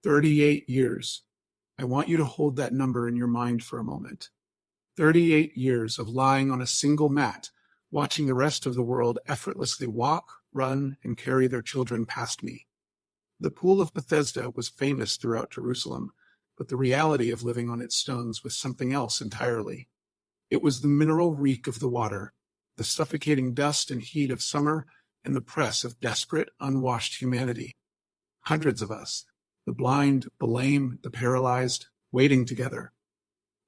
38 years. I want you to hold that number in your mind for a moment. 38 years of lying on a single mat, watching the rest of the world effortlessly walk, run, and carry their children past me. The pool of Bethesda was famous throughout Jerusalem, but the reality of living on its stones was something else entirely. It was the mineral reek of the water, the suffocating dust and heat of summer, and the press of desperate, unwashed humanity. Hundreds of us, the blind, the lame, the paralyzed, waiting together.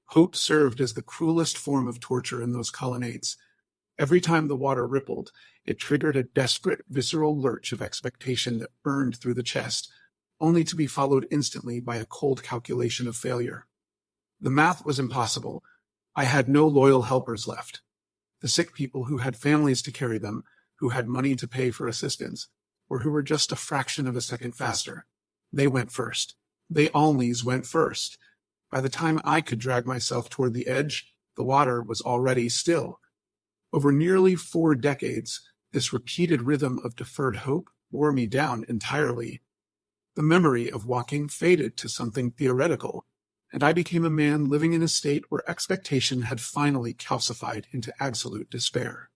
Hope served as the cruelest form of torture in those colonnades. Every time the water rippled, it triggered a desperate, visceral lurch of expectation that burned through the chest, only to be followed instantly by a cold calculation of failure. The math was impossible. I had no loyal helpers left. The sick people who had families to carry them, who had money to pay for assistance, or who were just a fraction of a second faster. They went first. They always went first. By the time I could drag myself toward the edge, the water was already still. Over nearly 4 decades, this repeated rhythm of deferred hope wore me down entirely. The memory of walking faded to something theoretical, and I became a man living in a state where expectation had finally calcified into absolute despair.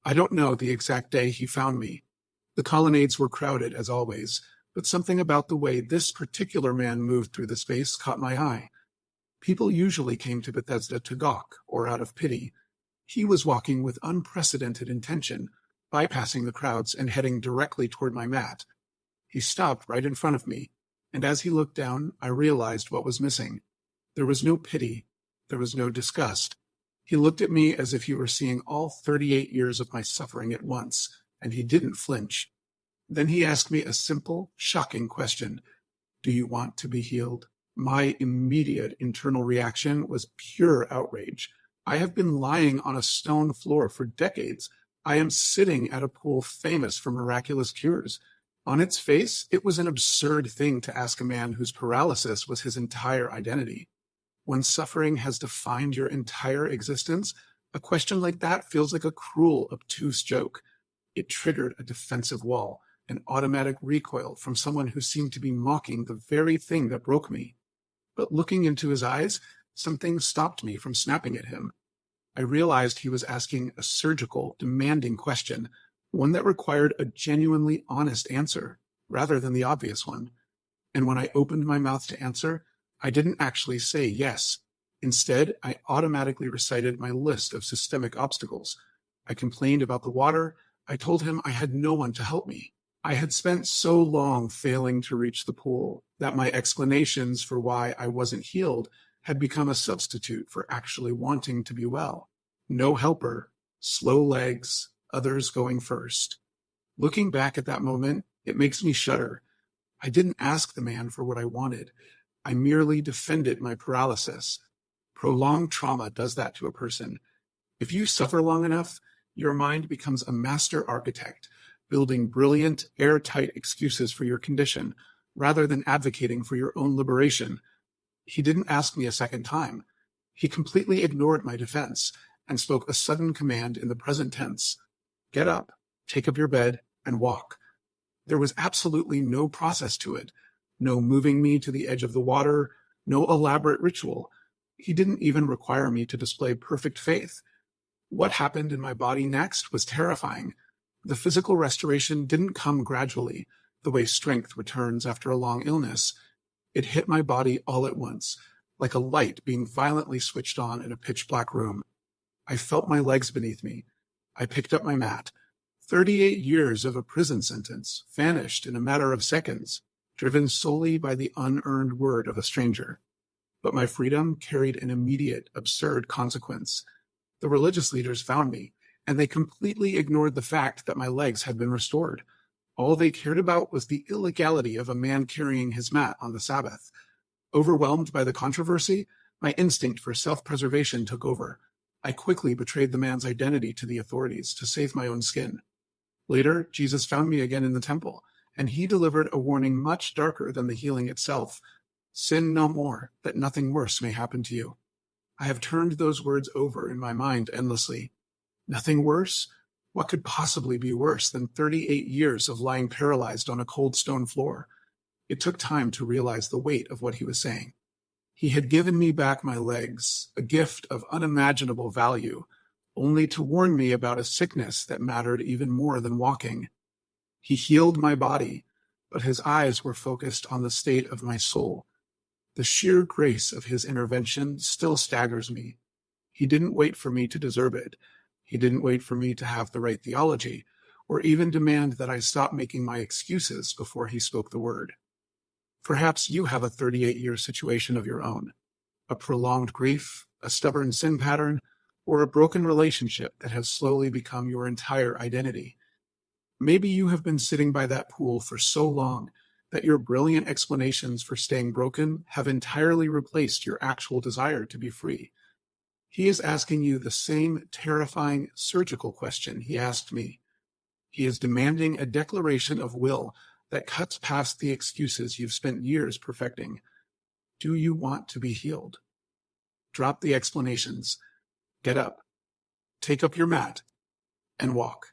I don't know the exact day he found me. The colonnades were crowded, as always, but something about the way this particular man moved through the space caught my eye. People usually came to Bethesda to gawk or out of pity. He was walking with unprecedented intention, bypassing the crowds and heading directly toward my mat. He stopped right in front of me, and as he looked down, I realized what was missing. There was no pity. There was no disgust. He looked at me as if he were seeing all 38 years of my suffering at once, and he didn't flinch. Then he asked me a simple, shocking question. Do you want to be healed? My immediate internal reaction was pure outrage. I have been lying on a stone floor for decades. I am sitting at a pool famous for miraculous cures. On its face, it was an absurd thing to ask a man whose paralysis was his entire identity. When suffering has defined your entire existence, a question like that feels like a cruel, obtuse joke. It triggered a defensive wall, an automatic recoil from someone who seemed to be mocking the very thing that broke me. But looking into his eyes, something stopped me from snapping at him. I realized he was asking a surgical, demanding question, one that required a genuinely honest answer, rather than the obvious one. And when I opened my mouth to answer, I didn't actually say yes. Instead, I automatically recited my list of systemic obstacles. I complained about the water. I told him I had no one to help me. I had spent so long failing to reach the pool that my explanations for why I wasn't healed had become a substitute for actually wanting to be well. No helper, slow legs, others going first. Looking back at that moment, it makes me shudder. I didn't ask the man for what I wanted. I merely defended my paralysis. Prolonged trauma does that to a person. If you suffer long enough, your mind becomes a master architect, building brilliant, airtight excuses for your condition, rather than advocating for your own liberation. He didn't ask me a second time. He completely ignored my defense and spoke a sudden command in the present tense. Get up, take up your bed, and walk. There was absolutely no process to it. No moving me to the edge of the water, no elaborate ritual. He didn't even require me to display perfect faith. What happened in my body next was terrifying. The physical restoration didn't come gradually, the way strength returns after a long illness. It hit my body all at once, like a light being violently switched on in a pitch-black room. I felt my legs beneath me. I picked up my mat. 38 years of a prison sentence vanished in a matter of seconds, driven solely by the unearned word of a stranger. But my freedom carried an immediate, absurd consequence. The religious leaders found me, and they completely ignored the fact that my legs had been restored. All they cared about was the illegality of a man carrying his mat on the Sabbath. Overwhelmed by the controversy, my instinct for self-preservation took over. I quickly betrayed the man's identity to the authorities to save my own skin. Later, Jesus found me again in the temple, and he delivered a warning much darker than the healing itself. Sin no more, that nothing worse may happen to you. I have turned those words over in my mind endlessly. Nothing worse? What could possibly be worse than 38 years of lying paralyzed on a cold stone floor? It took time to realize the weight of what he was saying. He had given me back my legs, a gift of unimaginable value, only to warn me about a sickness that mattered even more than walking. He healed my body, but his eyes were focused on the state of my soul. The sheer grace of his intervention still staggers me. He didn't wait for me to deserve it. He didn't wait for me to have the right theology, or even demand that I stop making my excuses before he spoke the word. Perhaps you have a 38-year situation of your own, a prolonged grief, a stubborn sin pattern, or a broken relationship that has slowly become your entire identity. Maybe you have been sitting by that pool for so long that your brilliant explanations for staying broken have entirely replaced your actual desire to be free. He is asking you the same terrifying surgical question he asked me. He is demanding a declaration of will that cuts past the excuses you've spent years perfecting. Do you want to be healed? Drop the explanations. Get up. Take up your mat and walk.